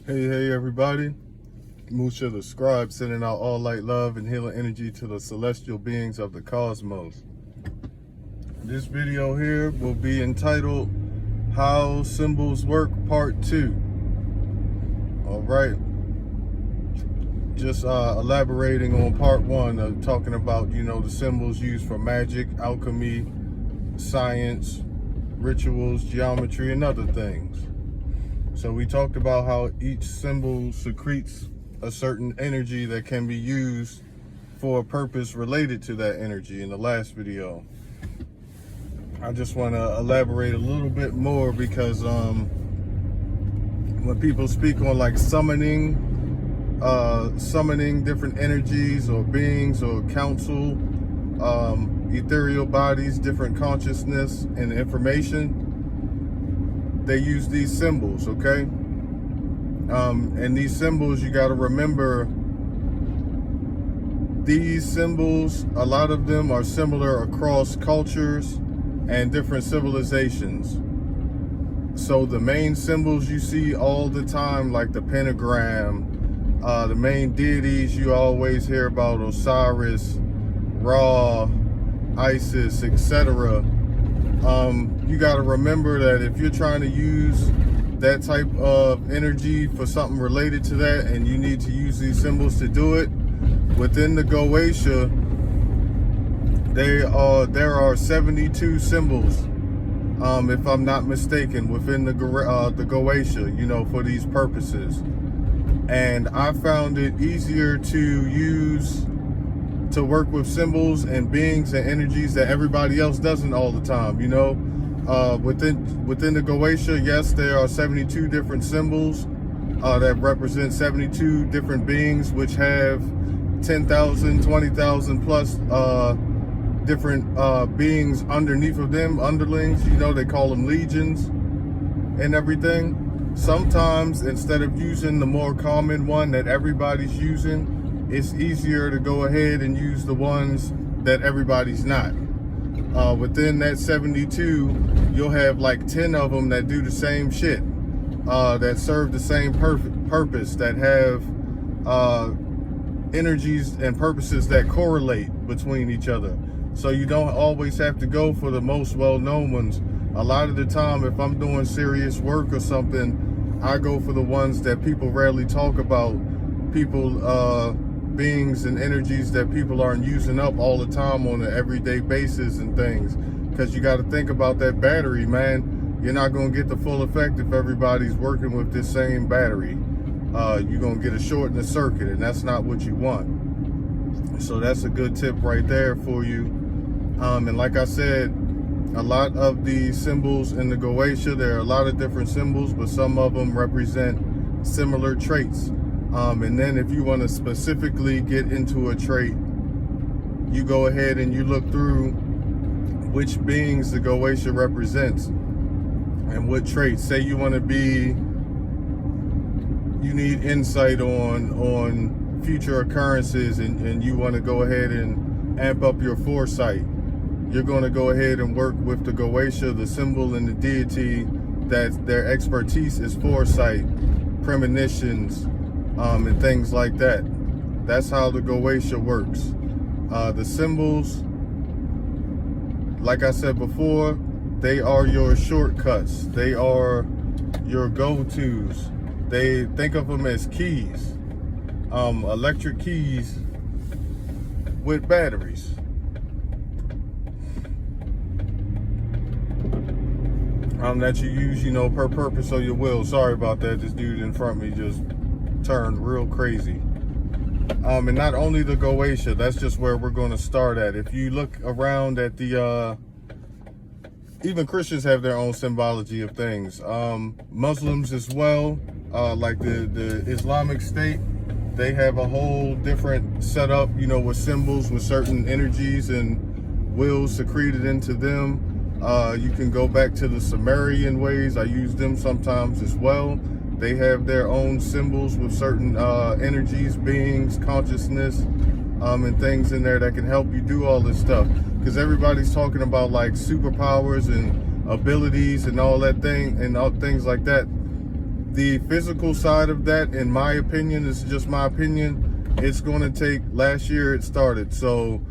Hey everybody. Musha the Scribe sending out all light, love, and healing energy to the celestial beings of the cosmos. This video here will be entitled How Symbols Work Part 2. Alright. Just elaborating on Part 1 of talking about, the symbols used for magic, alchemy, science, rituals, geometry, and other things. So we talked about how each symbol secretes a certain energy that can be used for a purpose related to that energy in the last video. I just want to elaborate a little bit more because when people speak on like summoning different energies or beings or council, ethereal bodies, different consciousness and information, they use these symbols, okay? And these symbols, you got to remember, these symbols, a lot of them are similar across cultures and different civilizations. So the main symbols you see all the time, like the pentagram, the main deities you always hear about, Osiris, Ra, Isis, etc. You got to remember that if you're trying to use that type of energy for something related to that, and you need to use these symbols to do it, within the Goetia, there are 72 symbols, if I'm not mistaken, within the Goetia, for these purposes. And I found it easier to work with symbols and beings and energies that everybody else doesn't all the time, within the Goetia, yes, there are 72 different symbols that represent 72 different beings, which have 10,000, 20,000 plus different beings underneath of them, underlings, they call them legions and everything. Sometimes, instead of using the more common one that everybody's using, it's easier to go ahead and use the ones that everybody's not. Within that 72, you'll have like 10 of them that do the same shit, that serve the same purpose, that have energies and purposes that correlate between each other. So you don't always have to go for the most well-known ones. A lot of the time, if I'm doing serious work or something, I go for the ones that people rarely talk about, beings and energies that people aren't using up all the time on an everyday basis and things. Because you got to think about that battery, man. You're not going to get the full effect if everybody's working with this same battery. You're going to get a short in the circuit, and that's not what you want. So that's a good tip right there for you. And like I said, a lot of the symbols in the Goetia, there are a lot of different symbols, but some of them represent similar traits. And then if you want to specifically get into a trait, you go ahead and you look through which beings the Goetia represents and what traits. Say you want to you need insight on future occurrences, and you want to go ahead and amp up your foresight. You're going to go ahead and work with the Goetia, the symbol and the deity that their expertise is foresight, premonitions, and things like that. That's how the Goetia works. The symbols, like I said before, they are your shortcuts. They are your go-tos. They think of them as keys, electric keys with batteries. That you use, per purpose of your will. Sorry about that. This dude in front of me just turned real crazy. And not only the Goetia, that's just where we're going to start at. If you look around at the even Christians have their own symbology of things. Muslims as well, like the Islamic State, they have a whole different setup, with symbols, with certain energies and wills secreted into them. You can go back to the Sumerian ways. I use them sometimes as well. They have their own symbols with certain energies, beings, consciousness, and things in there that can help you do all this stuff. Because everybody's talking about like superpowers and abilities and all that thing and all things like that. The physical side of that, in my opinion, is just my opinion, it's going to take, last year it started. So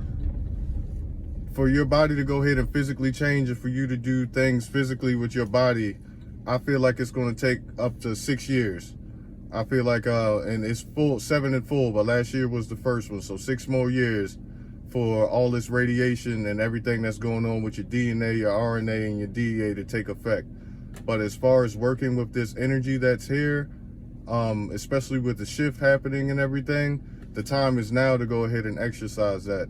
for your body to go ahead and physically change, and for you to do things physically with your body, I feel like it's going to take up to 6 years. I feel like, and it's 7 in full, but last year was the first one. So 6 more years for all this radiation and everything that's going on with your DNA, your RNA, and your DEA to take effect. But as far as working with this energy that's here, especially with the shift happening and everything, the time is now to go ahead and exercise that.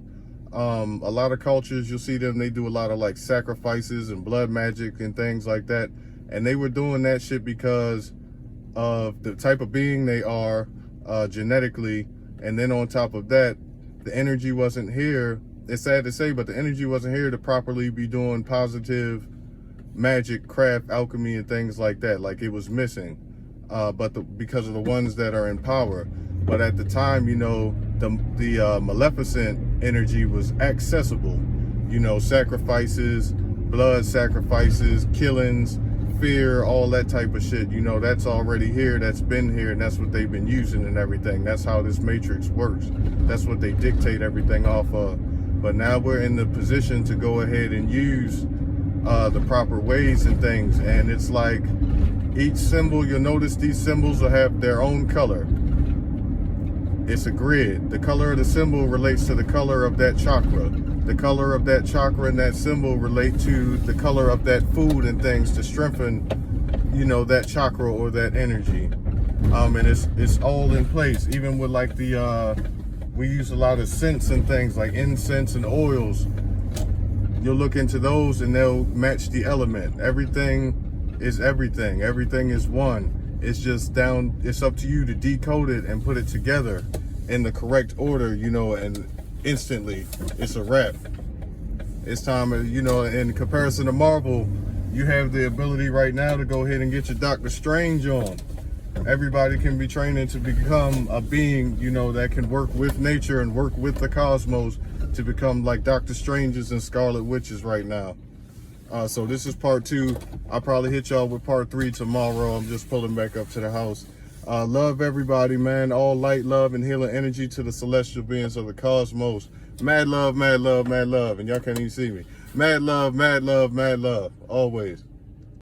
A lot of cultures, you'll see them, they do a lot of like sacrifices and blood magic and things like that. And they were doing that shit because of the type of being they are genetically. And then on top of that, the energy wasn't here. It's sad to say, but the energy wasn't here to properly be doing positive magic, craft, alchemy, and things like that. Like, it was missing, because of the ones that are in power. But at the time, you know, the maleficent energy was accessible. You know, sacrifices, blood sacrifices, killings, fear, all that type of shit. You know, that's already here, that's been here, and that's what they've been using and everything. That's how this matrix works. That's what they dictate everything off of. But now we're in the position to go ahead and use the proper ways and things. And it's like each symbol, you'll notice these symbols will have their own color. It's a grid. The color of the symbol relates to the color of that chakra. The color of that chakra and that symbol relate to the color of that food and things to strengthen, you know, that chakra or that energy. And it's all in place. Even with like we use a lot of scents and things like incense and oils. You'll look into those and they'll match the element. Everything is everything. Everything is one. It's just it's up to you to decode it and put it together in the correct order, you know, and instantly it's a wrap. It's time, you know, in comparison to Marvel, you have the ability right now to go ahead and get your Doctor Strange on. Everybody can be training to become a being, you know, that can work with nature and work with the cosmos to become like Doctor Stranges and Scarlet Witches right now. So this is part 2. I'll probably hit y'all with part 3 tomorrow. I'm just pulling back up to the house. Love everybody, man. All light, love, and healing energy to the celestial beings of the cosmos. Mad love, mad love, mad love. And y'all can't even see me. Mad love, mad love, mad love. Always.